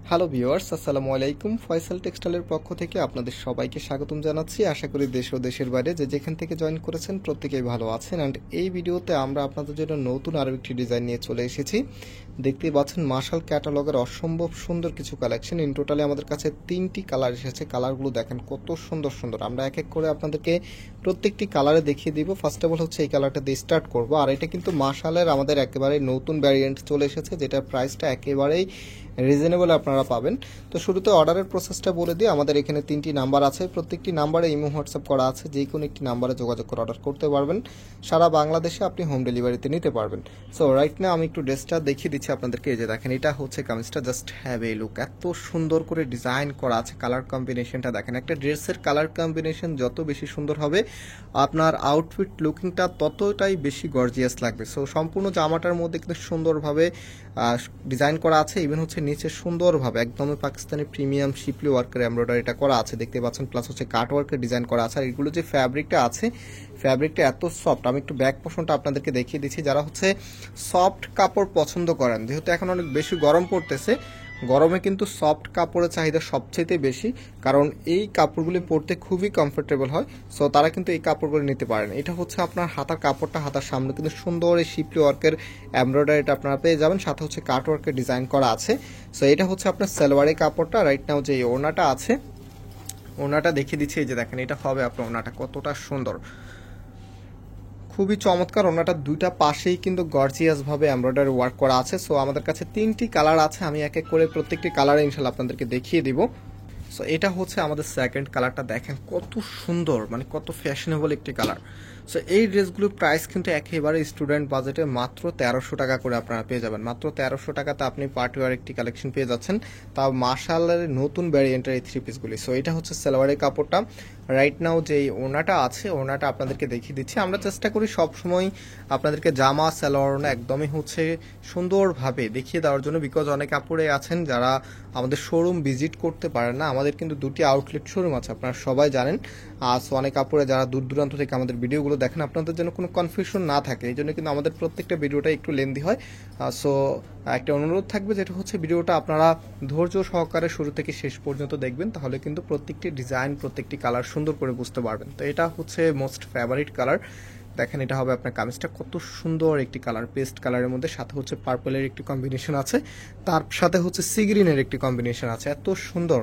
Hello viewers, আসসালামু আলাইকুম। ফয়সাল টেক্সটাইলের পক্ষ থেকে আপনাদের সবাইকে স্বাগতম জানাচ্ছি। আশা করি দেশ ও দেশের বাইরে যে যেখান থেকে জয়েন করেছেন প্রত্যেকেই ভালো আছেন। অ্যান্ড এই ভিডিওতে আমরা আপনাদের জন্য নতুন আরও একটি ডিজাইন নিয়ে চলে এসেছি। দেখতেই পাচ্ছেন মার্শাল ক্যাটালগের অসম্ভব সুন্দর কিছু কালেকশন। ইন টোটালি আমাদের কাছে 3টি কালার এসেছে। কালারগুলো দেখেন কত সুন্দর সুন্দর। আমরা এক এক করে আপনাদেরকে প্রত্যেকটি কালারে দেখিয়ে দিব। ফার্স্ট অফ অল হচ্ছে এই কালারটা দিয়ে স্টার্ট করবো। আর এটা কিন্তু মার্শালের আমাদের একেবারে নতুন ভ্যারিয়েন্ট চলে এসেছে, যেটার প্রাইসটা একেবারেই রিজনেবল আপনারা পাবেন। তো শুরুতে অর্ডারের প্রসেসটা বলে দিই। আমাদের এখানে 3টি নাম্বার আছে, প্রত্যেকটি নাম্বারে ইমো হোয়াটসঅ্যাপ করা আছে। যে কোনো একটি নাম্বারে যোগাযোগ করে অর্ডার করতে পারবেন। সারা বাংলাদেশে আপনি হোম ডেলিভারিতে নিতে পারবেন। সো রাইট না আমি একটু ড্রেসটা দেখিয়ে দিচ্ছি আপনাদেরকে। এই যে দেখেন, এটা হচ্ছে কামিজটা। জাস্ট হ্যাভ এ লুক, এত সুন্দর করে ডিজাইন করা আছে। কালার কম্বিনেশনটা দেখেন, একটা ড্রেসের কালার কম্বিনেশন যত বেশি সুন্দর হবে আপনার আউটফিট লুকিংটা ততটাই বেশি গর্জিয়াস লাগবে। সো সম্পূর্ণ জামাটার মধ্যে কিন্তু সুন্দরভাবে ডিজাইন করা আছে। ইভেন হচ্ছে নিচে সুন্দরভাবে একদমই পাকিস্তানি প্রিমিয়াম শিপলি ওয়ার্কের এমব্রয়ডারিটা করা আছে, দেখতে পাচ্ছেন। প্লাস হচ্ছে কাট ওয়ার্কের ডিজাইন করা আছে। আর এগুলো যে ফ্যাব্রিকটা আছে, ফ্যাব্রিকটা এত সফট। আমি একটু ব্যাক পোর্শনটা আপনাদেরকে দেখিয়ে দিচ্ছি। যারা হচ্ছে সফট কাপড় পছন্দ করেন, যেহেতু এখন অনেক বেশি গরম পড়তেছে, গরমে কিন্তু সফট কাপড়ের চাহিদা সবচেয়ে বেশি, কারণ এই কাপড়গুলি পরতে খুবই কমফোর্টেবল হয়। সো তারা কিন্তু এই কাপড়গুলো নিতে পারেন। এটা হচ্ছে আপনার হাতার কাপড়টা, হাতার সামনে কিন্তু সুন্দর এই শিপলি ওয়ার্কের এমব্রয়ডারিটা আপনারা পেয়ে যাবেন, সাথে হচ্ছে কাট ওয়ার্কের ডিজাইন করা আছে। সো এটা হচ্ছে আপনার সালোয়ারের কাপড়টা। রাইট নাও যে ওড়নাটা আছে, ওড়নাটা দেখিয়ে দিচ্ছি। এই যে দেখেন, এটা হবে আপনার ওড়নাটা, কতটা সুন্দর, খুবই চমৎকার। ওনাটা দুইটা পাশেই কিন্তু গর্জিয়াস ভাবে এমব্রয়ডারি ওয়ার্ক করা আছে। সো আমাদের কাছে 3টি কালার আছে। আমি এক এক করে প্রত্যেকটি কালারে ইনশাল্লাহ আপনাদেরকে দেখিয়ে দিব। সো এটা হচ্ছে আমাদের সেকেন্ড কালারটা। দেখেন কত সুন্দর, মানে কত ফ্যাশনেবল একটি কালার। সো এই ড্রেসগুলোর প্রাইস কিন্তু একেবারে স্টুডেন্ট বাজেটে মাত্র 1300 টাকা করে আপনারা পেয়ে যাবেন। মাত্র 1300 টাকাতে আপনি পার্টি ওয়ার একটি কালেকশন পেয়ে যাচ্ছেন, তাও মার্শালের নতুন ভ্যারিয়েন্টের এই থ্রি পিসগুলি। সো এটা হচ্ছে সালোয়ারের কাপড়টা। রাইট নাও যে ওনাটা আছে, ওনাটা আপনাদেরকে দেখিয়ে দিচ্ছি। আমরা চেষ্টা করি সবসময় আপনাদেরকে জামা সালোয়ার ওনা একদমই হচ্ছে সুন্দরভাবে দেখিয়ে দেওয়ার জন্য, বিকজ অনেক কাপড়ে আছেন যারা আমাদের শোরুম ভিজিট করতে পারেন না। আমাদের কিন্তু 2টি আউটলেট শোরুম আছে, আপনারা সবাই জানেন। সো অনেক কাপড়ে যারা দূর দূরান্ত থেকে আমাদের ভিডিওগুলো দেখেন, আপনাদের জন্য কোনো কনফিউশন না থাকে, এই জন্য কিন্তু আমাদের প্রত্যেকটা ভিডিওটা একটু লেন্দি হয়। সো একটা অনুরোধ থাকবে, যেটা হচ্ছে ভিডিওটা আপনারা ধৈর্য সহকারে শুরু থেকে শেষ পর্যন্ত দেখবেন, তাহলে কিন্তু প্রত্যেকটি ডিজাইন, প্রত্যেকটি কালার সুন্দর করে বুঝতে পারবেন। তো এটা হচ্ছে মোস্ট ফেভারিট কালার। দেখেন, এটা হবে আপনার কামিজটা, কত সুন্দর একটি কালার, পেস্ট কালারের মধ্যে, সাথে হচ্ছে পার্পলের একটি কম্বিনেশন আছে, তার সাথে হচ্ছে সি গ্রিনের একটি কম্বিনেশন আছে, এত সুন্দর।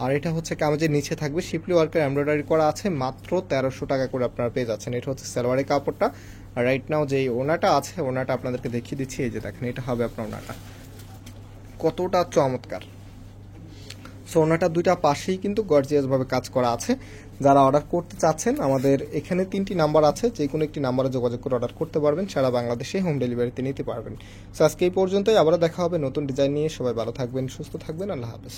আর এটা হচ্ছে কামিজের নিচে থাকবে শিপলি ওয়ার্কের এমব্রয়ডারি করা আছে। মাত্র 1300 টাকা করে আপনারা পেয়ে যাচ্ছেন। এটা হচ্ছে সালোয়ারের কাপড়টা। রাইট নাও যে ওনাটা আছে, ওনাটা আপনাদেরকে দেখিয়ে দিচ্ছি। এই যে দেখেন, এটা হবে আপনার ওনাটা, কতটা চমৎকার। সো ওনাটা দুইটা পাশেই কিন্তু গর্জিয়াস ভাবে কাজ করা আছে। যারা অর্ডার করতে চাচ্ছেন, আমাদের এখানে 3টি নাম্বার আছে, যে কোনো একটি নাম্বারে যোগাযোগ করে অর্ডার করতে পারবেন। সারা বাংলাদেশে হোম ডেলিভারিতে নিতে পারবেন। সো আজকে এই পর্যন্তই, আবারও দেখা হবে নতুন ডিজাইন নিয়ে। সবাই ভালো থাকবেন, সুস্থ থাকবেন। আল্লাহ হাফেজ।